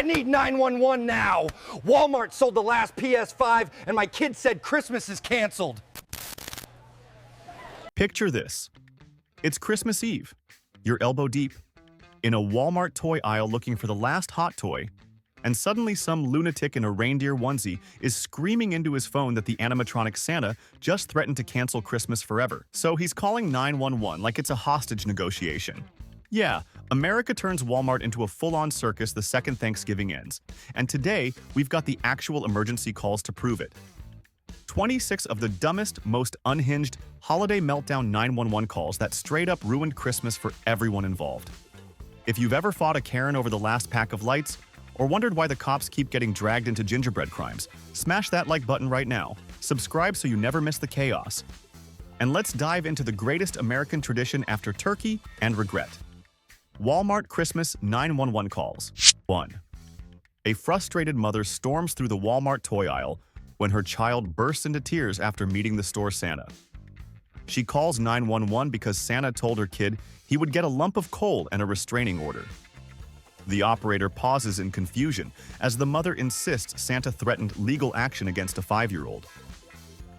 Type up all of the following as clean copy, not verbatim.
I need 911 now. Walmart sold the last PS5 and my kid said Christmas is canceled. Picture this. It's Christmas Eve. You're elbow deep in a Walmart toy aisle looking for the last hot toy, and suddenly some lunatic in a reindeer onesie is screaming into his phone that the animatronic Santa just threatened to cancel Christmas forever. So he's calling 911 like it's a hostage negotiation. Yeah, America turns Walmart into a full-on circus the second Thanksgiving ends. And today, we've got the actual emergency calls to prove it. 26 of the dumbest, most unhinged holiday meltdown 911 calls that straight up ruined Christmas for everyone involved. If you've ever fought a Karen over the last pack of lights, or wondered why the cops keep getting dragged into gingerbread crimes, smash that like button right now, subscribe so you never miss the chaos. And let's dive into the greatest American tradition after turkey and regret. Walmart Christmas 911 calls. 1. A frustrated mother storms through the Walmart toy aisle when her child bursts into tears after meeting the store Santa. She calls 911 because Santa told her kid he would get a lump of coal and a restraining order. The operator pauses in confusion as the mother insists Santa threatened legal action against a 5-year-old.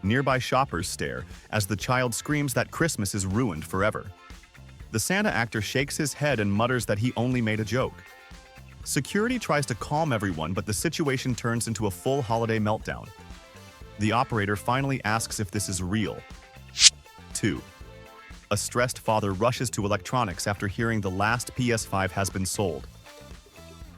Nearby shoppers stare as the child screams that Christmas is ruined forever. The Santa actor shakes his head and mutters that he only made a joke. Security tries to calm everyone, but the situation turns into a full holiday meltdown. The operator finally asks if this is real. 2. A stressed father rushes to electronics after hearing the last PS5 has been sold.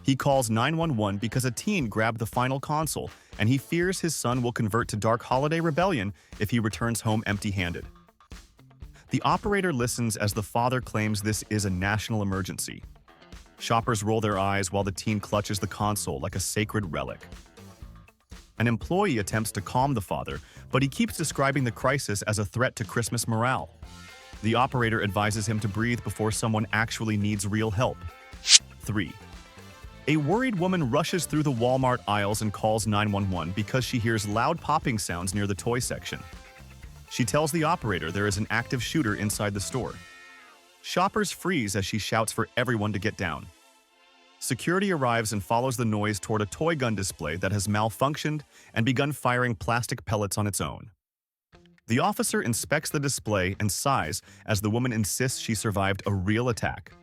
He calls 911 because a teen grabbed the final console, and he fears his son will convert to dark holiday rebellion if he returns home empty-handed. The operator listens as the father claims this is a national emergency. Shoppers roll their eyes while the teen clutches the console like a sacred relic. An employee attempts to calm the father, but he keeps describing the crisis as a threat to Christmas morale. The operator advises him to breathe before someone actually needs real help. 3. A worried woman rushes through the Walmart aisles and calls 911 because she hears loud popping sounds near the toy section. She tells the operator there is an active shooter inside the store. Shoppers freeze as she shouts for everyone to get down. Security arrives and follows the noise toward a toy gun display that has malfunctioned and begun firing plastic pellets on its own. The officer inspects the display and sighs as the woman insists she survived a real attack.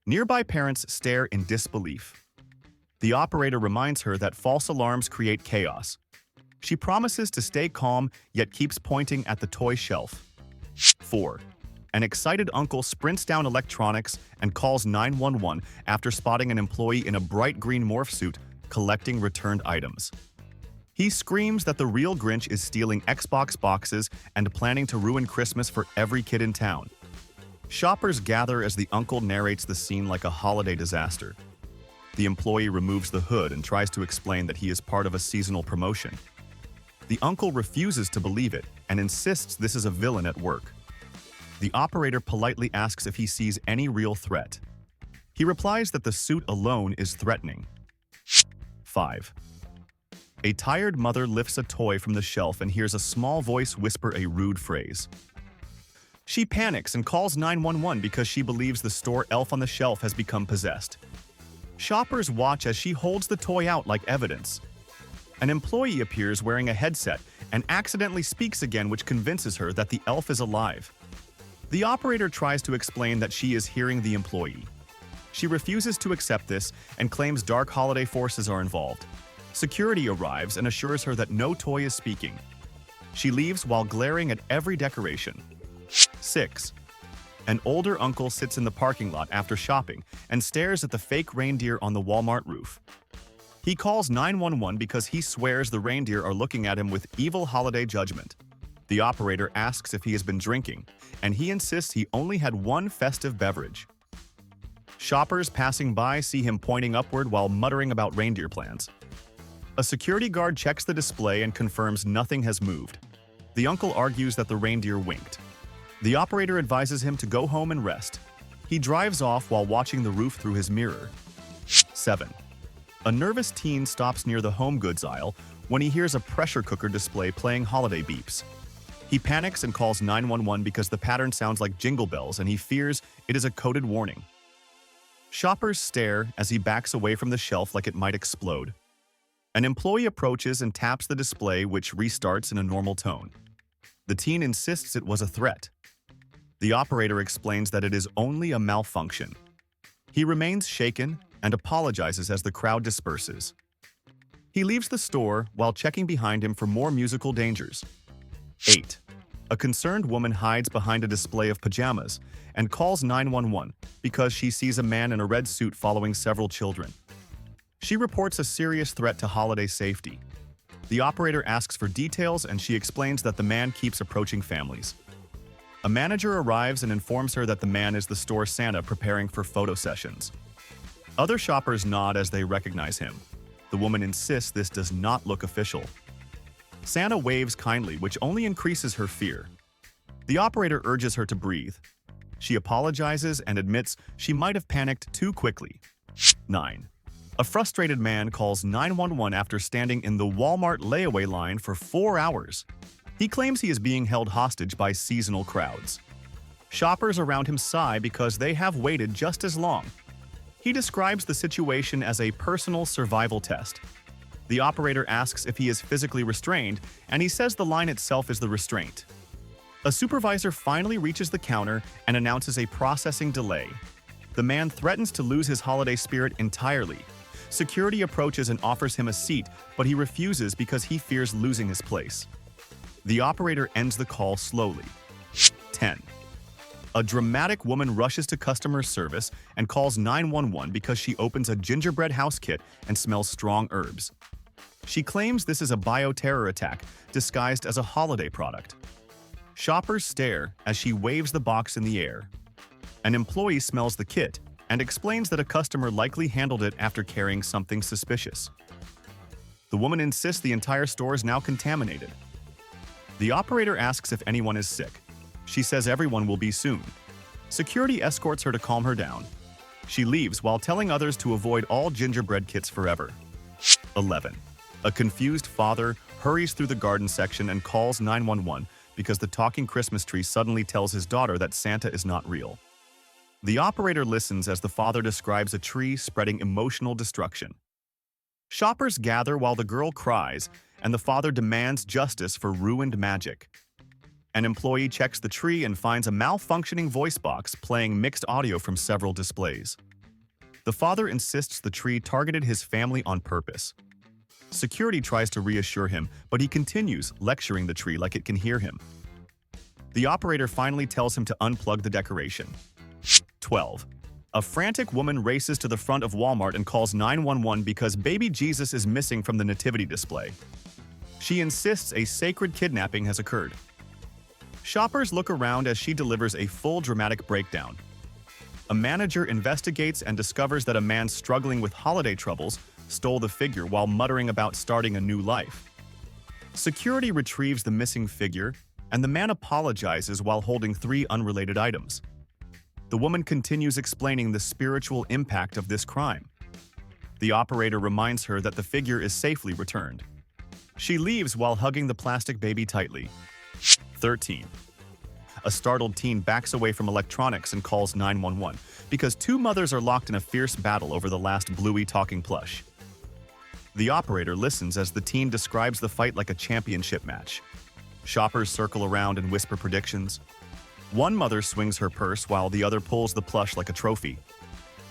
Nearby parents stare in disbelief. The operator reminds her that false alarms create chaos. She promises to stay calm, yet keeps pointing at the toy shelf. 4. An excited uncle sprints down electronics and calls 911 after spotting an employee in a bright green morph suit collecting returned items. He screams that the real Grinch is stealing Xbox boxes and planning to ruin Christmas for every kid in town. Shoppers gather as the uncle narrates the scene like a holiday disaster. The employee removes the hood and tries to explain that he is part of a seasonal promotion. The uncle refuses to believe it and insists this is a villain at work. The operator politely asks if he sees any real threat. He replies that the suit alone is threatening. 5. A tired mother lifts a toy from the shelf and hears a small voice whisper a rude phrase. She panics and calls 911 because she believes the store elf on the shelf has become possessed. Shoppers watch as she holds the toy out like evidence. An employee appears wearing a headset and accidentally speaks again, which convinces her that the elf is alive. The operator tries to explain that she is hearing the employee. She refuses to accept this and claims dark holiday forces are involved. Security arrives and assures her that no toy is speaking. She leaves while glaring at every decoration. 6. An older uncle sits in the parking lot after shopping and stares at the fake reindeer on the Walmart roof. He calls 911 because he swears the reindeer are looking at him with evil holiday judgment. The operator asks if he has been drinking, and he insists he only had one festive beverage. Shoppers passing by see him pointing upward while muttering about reindeer plans. A security guard checks the display and confirms nothing has moved. The uncle argues that the reindeer winked. The operator advises him to go home and rest. He drives off while watching the roof through his mirror. 7. A nervous teen stops near the home goods aisle when he hears a pressure cooker display playing holiday beeps. He panics and calls 911 because the pattern sounds like jingle bells and he fears it is a coded warning. Shoppers stare as he backs away from the shelf like it might explode. An employee approaches and taps the display, which restarts in a normal tone. The teen insists it was a threat. The operator explains that it is only a malfunction. He remains shaken and apologizes as the crowd disperses. He leaves the store while checking behind him for more musical dangers. 8. A concerned woman hides behind a display of pajamas and calls 911 because she sees a man in a red suit following several children. She reports a serious threat to holiday safety. The operator asks for details and she explains that the man keeps approaching families. A manager arrives and informs her that the man is the store Santa preparing for photo sessions. Other shoppers nod as they recognize him. The woman insists this does not look official. Santa waves kindly, which only increases her fear. The operator urges her to breathe. She apologizes and admits she might have panicked too quickly. 9. A frustrated man calls 911 after standing in the Walmart layaway line for 4 hours. He claims he is being held hostage by seasonal crowds. Shoppers around him sigh because they have waited just as long. He describes the situation as a personal survival test. The operator asks if he is physically restrained, and he says the line itself is the restraint. A supervisor finally reaches the counter and announces a processing delay. The man threatens to lose his holiday spirit entirely. Security approaches and offers him a seat, but he refuses because he fears losing his place. The operator ends the call slowly. 10. A dramatic woman rushes to customer service and calls 911 because she opens a gingerbread house kit and smells strong herbs. She claims this is a bioterror attack disguised as a holiday product. Shoppers stare as she waves the box in the air. An employee smells the kit and explains that a customer likely handled it after carrying something suspicious. The woman insists the entire store is now contaminated. The operator asks if anyone is sick. She says everyone will be soon. Security escorts her to calm her down. She leaves while telling others to avoid all gingerbread kits forever. 11. A confused father hurries through the garden section and calls 911 because the talking Christmas tree suddenly tells his daughter that Santa is not real. The operator listens as the father describes a tree spreading emotional destruction. Shoppers gather while the girl cries, and the father demands justice for ruined magic. An employee checks the tree and finds a malfunctioning voice box playing mixed audio from several displays. The father insists the tree targeted his family on purpose. Security tries to reassure him, but he continues lecturing the tree like it can hear him. The operator finally tells him to unplug the decoration. 12. A frantic woman races to the front of Walmart and calls 911 because baby Jesus is missing from the nativity display. She insists a sacred kidnapping has occurred. Shoppers look around as she delivers a full dramatic breakdown. A manager investigates and discovers that a man struggling with holiday troubles stole the figure while muttering about starting a new life. Security retrieves the missing figure, and the man apologizes while holding 3 unrelated items. The woman continues explaining the spiritual impact of this crime. The operator reminds her that the figure is safely returned. She leaves while hugging the plastic baby tightly. 13. A startled teen backs away from electronics and calls 911 because 2 mothers are locked in a fierce battle over the last Bluey talking plush. The operator listens as the teen describes the fight like a championship match. Shoppers circle around and whisper predictions. One mother swings her purse while the other pulls the plush like a trophy.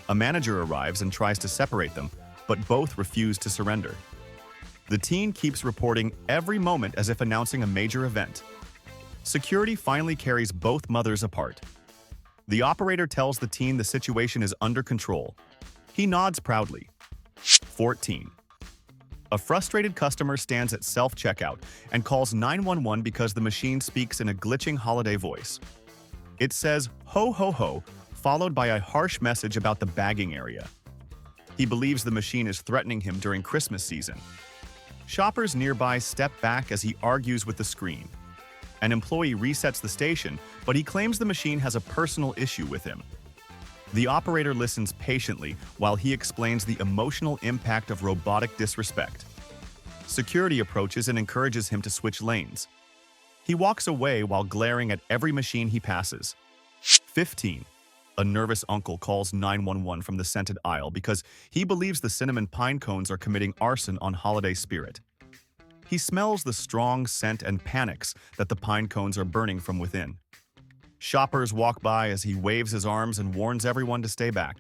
A manager arrives and tries to separate them, but both refuse to surrender. The teen keeps reporting every moment as if announcing a major event. Security finally carries both mothers apart. The operator tells the teen the situation is under control. He nods proudly. 14. A frustrated customer stands at self-checkout and calls 911 because the machine speaks in a glitching holiday voice. It says, "Ho ho ho," followed by a harsh message about the bagging area. He believes the machine is threatening him during Christmas season. Shoppers nearby step back as he argues with the screen. An employee resets the station, but he claims the machine has a personal issue with him. The operator listens patiently while he explains the emotional impact of robotic disrespect. Security approaches and encourages him to switch lanes. He walks away while glaring at every machine he passes. 15. A nervous uncle calls 911 from the scented aisle because he believes the cinnamon pine cones are committing arson on holiday spirit. He smells the strong scent and panics that the pine cones are burning from within. Shoppers walk by as he waves his arms and warns everyone to stay back.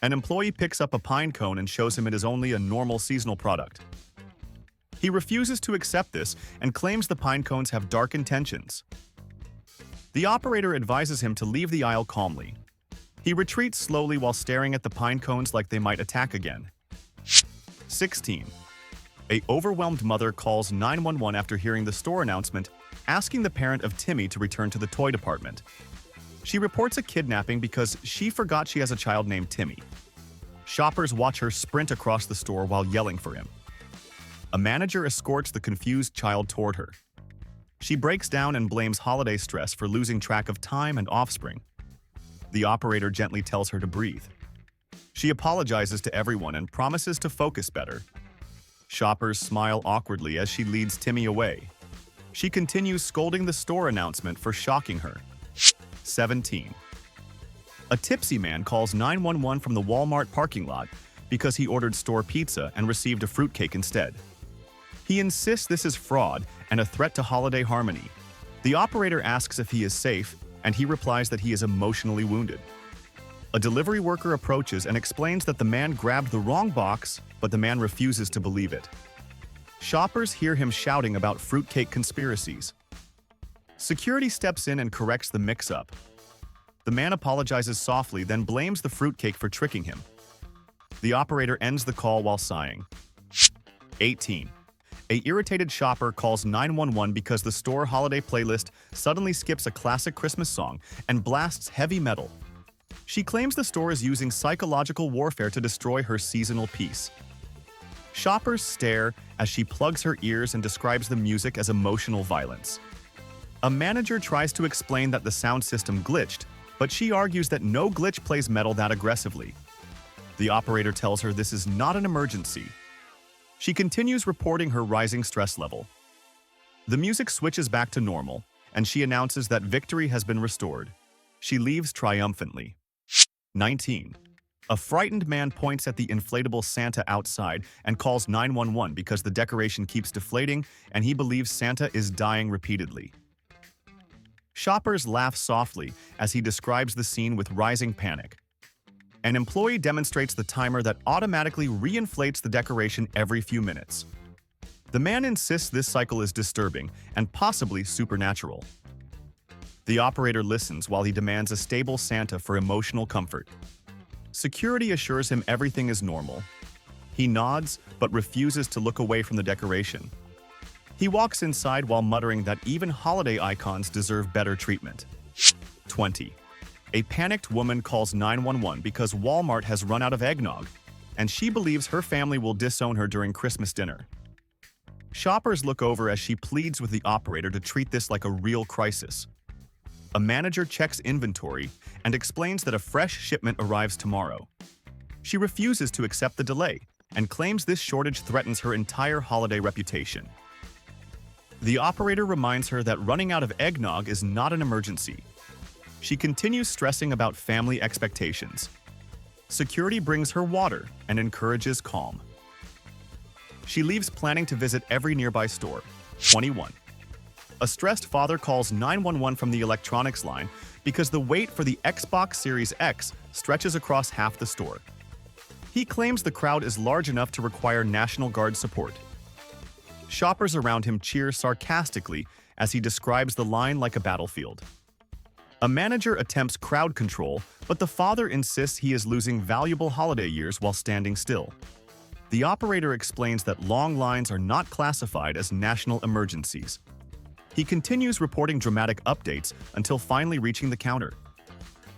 An employee picks up a pine cone and shows him it is only a normal seasonal product. He refuses to accept this and claims the pine cones have dark intentions. The operator advises him to leave the aisle calmly. He retreats slowly while staring at the pine cones like they might attack again. 16. An overwhelmed mother calls 911 after hearing the store announcement, asking the parent of Timmy to return to the toy department. She reports a kidnapping because she forgot she has a child named Timmy. Shoppers watch her sprint across the store while yelling for him. A manager escorts the confused child toward her. She breaks down and blames holiday stress for losing track of time and offspring. The operator gently tells her to breathe. She apologizes to everyone and promises to focus better. Shoppers smile awkwardly as she leads Timmy away. She continues scolding the store announcement for shocking her. 17. A tipsy man calls 911 from the Walmart parking lot because he ordered store pizza and received a fruitcake instead. He insists this is fraud and a threat to holiday harmony. The operator asks if he is safe, and he replies that he is emotionally wounded. A delivery worker approaches and explains that the man grabbed the wrong box, but the man refuses to believe it. Shoppers hear him shouting about fruitcake conspiracies. Security steps in and corrects the mix-up. The man apologizes softly, then blames the fruitcake for tricking him. The operator ends the call while sighing. 18. An irritated shopper calls 911 because the store holiday playlist suddenly skips a classic Christmas song and blasts heavy metal. She claims the store is using psychological warfare to destroy her seasonal peace. Shoppers stare as she plugs her ears and describes the music as emotional violence. A manager tries to explain that the sound system glitched, but she argues that no glitch plays metal that aggressively. The operator tells her this is not an emergency. She continues reporting her rising stress level. The music switches back to normal, and she announces that victory has been restored. She leaves triumphantly. 19. A frightened man points at the inflatable Santa outside and calls 911 because the decoration keeps deflating and he believes Santa is dying repeatedly. Shoppers laugh softly as he describes the scene with rising panic. An employee demonstrates the timer that automatically reinflates the decoration every few minutes. The man insists this cycle is disturbing and possibly supernatural. The operator listens while he demands a stable Santa for emotional comfort. Security assures him everything is normal. He nods but refuses to look away from the decoration. He walks inside while muttering that even holiday icons deserve better treatment. 20. A panicked woman calls 911 because Walmart has run out of eggnog, and she believes her family will disown her during Christmas dinner. Shoppers look over as she pleads with the operator to treat this like a real crisis. A manager checks inventory and explains that a fresh shipment arrives tomorrow. She refuses to accept the delay and claims this shortage threatens her entire holiday reputation. The operator reminds her that running out of eggnog is not an emergency. She continues stressing about family expectations. Security brings her water and encourages calm. She leaves planning to visit every nearby store. 21. A stressed father calls 911 from the electronics line because the wait for the Xbox Series X stretches across half the store. He claims the crowd is large enough to require National Guard support. Shoppers around him cheer sarcastically as he describes the line like a battlefield. A manager attempts crowd control, but the father insists he is losing valuable holiday years while standing still. The operator explains that long lines are not classified as national emergencies. He continues reporting dramatic updates until finally reaching the counter.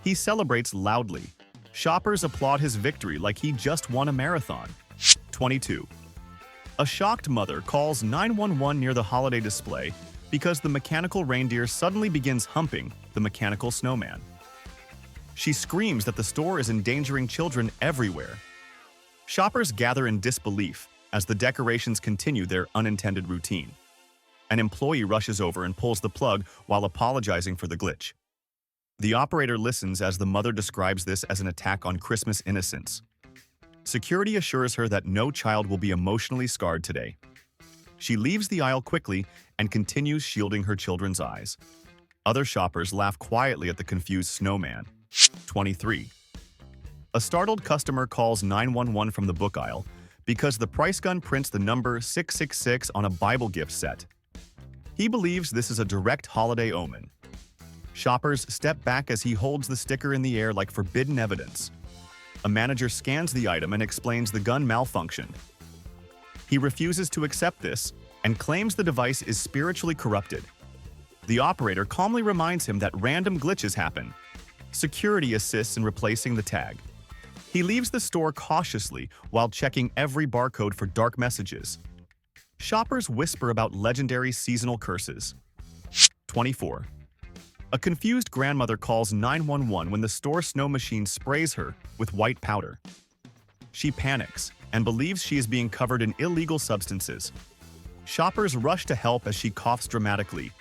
He celebrates loudly. Shoppers applaud his victory like he just won a marathon. 22. A shocked mother calls 911 near the holiday display because the mechanical reindeer suddenly begins humping the mechanical snowman. She screams that the store is endangering children everywhere. Shoppers gather in disbelief as the decorations continue their unintended routine. An employee rushes over and pulls the plug while apologizing for the glitch. The operator listens as the mother describes this as an attack on Christmas innocence. Security assures her that no child will be emotionally scarred today. She leaves the aisle quickly and continues shielding her children's eyes. Other shoppers laugh quietly at the confused snowman. 23. A startled customer calls 911 from the book aisle because the price gun prints the number 666 on a Bible gift set. He believes this is a direct holiday omen. Shoppers step back as he holds the sticker in the air like forbidden evidence. A manager scans the item and explains the gun malfunctioned. He refuses to accept this and claims the device is spiritually corrupted. The operator calmly reminds him that random glitches happen. Security assists in replacing the tag. He leaves the store cautiously while checking every barcode for dark messages. Shoppers whisper about legendary seasonal curses. 24. A confused grandmother calls 911 when the store snow machine sprays her with white powder. She panics and believes she is being covered in illegal substances. Shoppers rush to help as she coughs dramatically.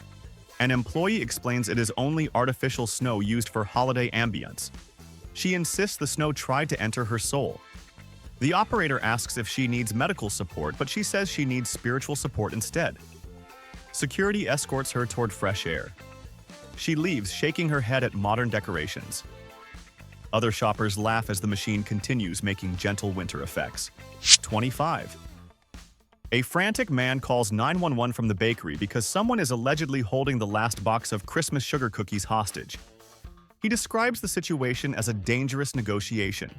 An employee explains it is only artificial snow used for holiday ambience. She insists the snow tried to enter her soul. The operator asks if she needs medical support, but she says she needs spiritual support instead. Security escorts her toward fresh air. She leaves, shaking her head at modern decorations. Other shoppers laugh as the machine continues making gentle winter effects. 25. A frantic man calls 911 from the bakery because someone is allegedly holding the last box of Christmas sugar cookies hostage. He describes the situation as a dangerous negotiation.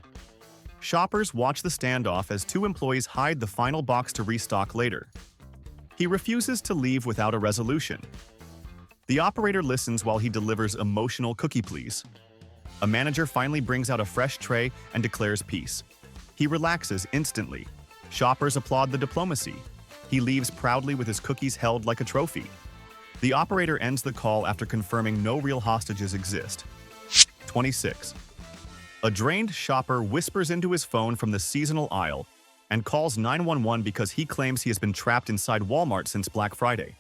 Shoppers watch the standoff as two employees hide the final box to restock later. He refuses to leave without a resolution. The operator listens while he delivers emotional cookie pleas. A manager finally brings out a fresh tray and declares peace. He relaxes instantly. Shoppers applaud the diplomacy. He leaves proudly with his cookies held like a trophy. The operator ends the call after confirming no real hostages exist. 26. A drained shopper whispers into his phone from the seasonal aisle and calls 911 because he claims he has been trapped inside Walmart since Black Friday.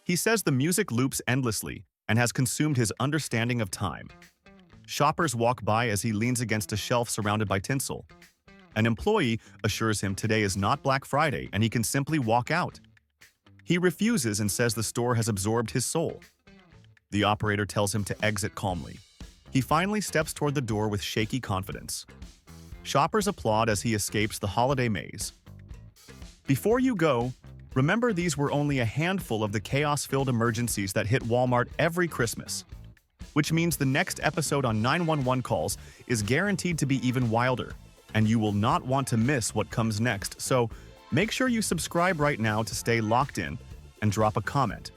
He says the music loops endlessly and has consumed his understanding of time. Shoppers walk by as he leans against a shelf surrounded by tinsel. An employee assures him today is not Black Friday and he can simply walk out. He refuses and says the store has absorbed his soul. The operator tells him to exit calmly. He finally steps toward the door with shaky confidence. Shoppers applaud as he escapes the holiday maze. Before you go, remember these were only a handful of the chaos-filled emergencies that hit Walmart every Christmas. Which means the next episode on 911 calls is guaranteed to be even wilder, and you will not want to miss what comes next, so make sure you subscribe right now to stay locked in and drop a comment,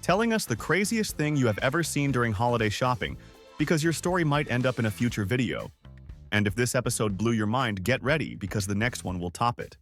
telling us the craziest thing you have ever seen during holiday shopping, because your story might end up in a future video. And if this episode blew your mind, get ready because the next one will top it.